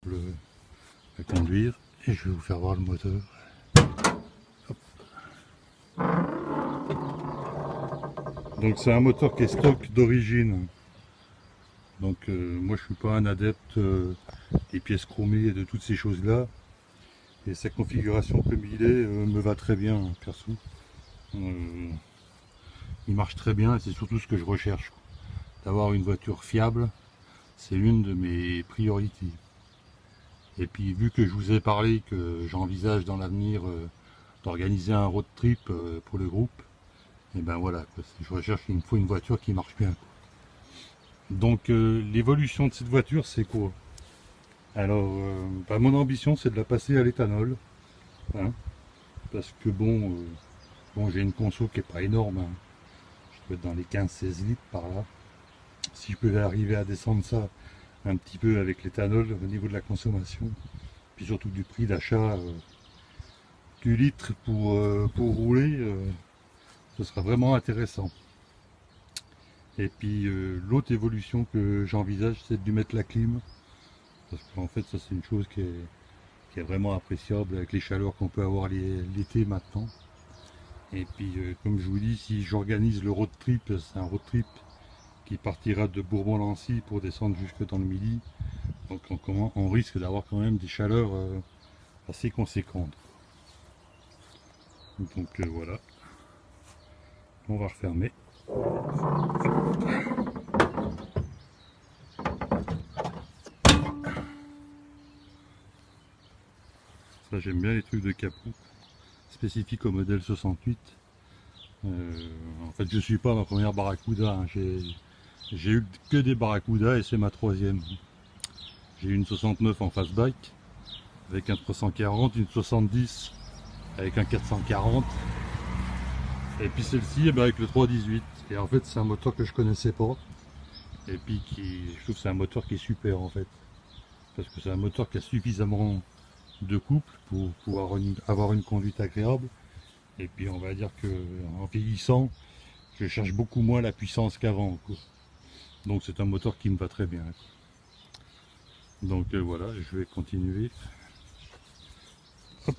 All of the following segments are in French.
à conduire et je vais vous faire voir le moteur. Hop. Donc c'est un moteur qui est stock d'origine. Donc moi je suis pas un adepte des pièces chromées et de toutes ces choses là. Et sa configuration comme il est me va très bien perso. Il marche très bien et c'est surtout ce que je recherche. D'avoir une voiture fiable, c'est l'une de mes priorités. Et puis vu que je vous ai parlé que j'envisage dans l'avenir d'organiser un road trip pour le groupe, et ben voilà, quoi. Je recherche, il me faut une voiture qui marche bien. Donc l'évolution de cette voiture c'est quoi? Alors mon ambition c'est de la passer à l'éthanol. Hein, parce que bon, j'ai une conso qui est pas énorme. Hein. Je peux être dans les 15-16 litres par là. Si je pouvais arriver à descendre ça un petit peu avec l'éthanol au niveau de la consommation, puis surtout du prix d'achat du litre pour rouler, ce sera vraiment intéressant. Et puis l'autre évolution que j'envisage, c'est de lui mettre la clim, parce qu'en fait ça c'est une chose qui est vraiment appréciable avec les chaleurs qu'on peut avoir l'été maintenant. Et puis comme je vous dis, si j'organise le road trip, c'est un road trip qui partira de Bourbon-Lancy pour descendre jusque dans le Midi. Donc on risque d'avoir quand même des chaleurs assez conséquentes. Donc voilà, on va refermer. Ça j'aime bien les trucs de capot, spécifiques au modèle 68. En fait je suis pas ma première Barracuda, hein. J'ai eu que des Barracuda et c'est ma troisième. J'ai eu une 69 en fastback avec un 340, une 70 avec un 440 et puis celle-ci avec le 318. Et en fait c'est un moteur que je connaissais pas et puis je trouve que c'est un moteur qui est super en fait, parce que c'est un moteur qui a suffisamment de couple pour pouvoir avoir une conduite agréable. Et puis on va dire que en vieillissant, je cherche beaucoup moins la puissance qu'avant. Donc c'est un moteur qui me va très bien. Donc voilà, je vais continuer. Hop.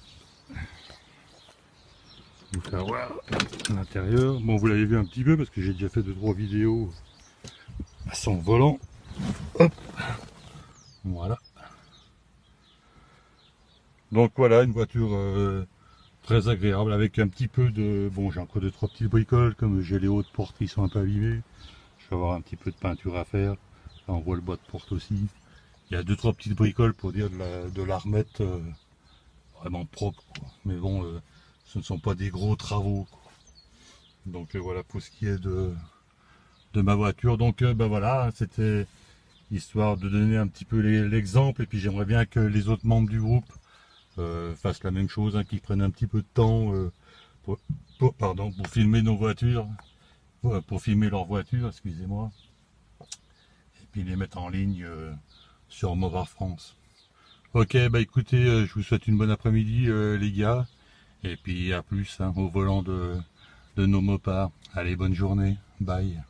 Vous faire voir l'intérieur. Bon, vous l'avez vu un petit peu parce que j'ai déjà fait 2-3 vidéos à son volant. Hop. Voilà. Donc voilà, une voiture très agréable avec un petit peu de... Bon, j'ai encore 2-3 petites bricoles, comme j'ai les hautes portes qui sont un peu abîmées. Je vais avoir un petit peu de peinture à faire. Là, on voit le bois de porte aussi. Il y a 2-3 petites bricoles pour dire de la remettre vraiment propre, quoi. Mais bon, ce ne sont pas des gros travaux, quoi. Donc voilà pour ce qui est de ma voiture. Donc voilà, c'était histoire de donner un petit peu l'exemple. Et puis j'aimerais bien que les autres membres du groupe fassent la même chose, hein, qu'ils prennent un petit peu de temps pour filmer nos voitures, pour filmer leur voiture, excusez-moi, et puis les mettre en ligne sur Movar France. Ok, bah écoutez, je vous souhaite une bonne après-midi les gars, et puis à plus, hein, au volant de nos mopards. Allez, bonne journée, bye.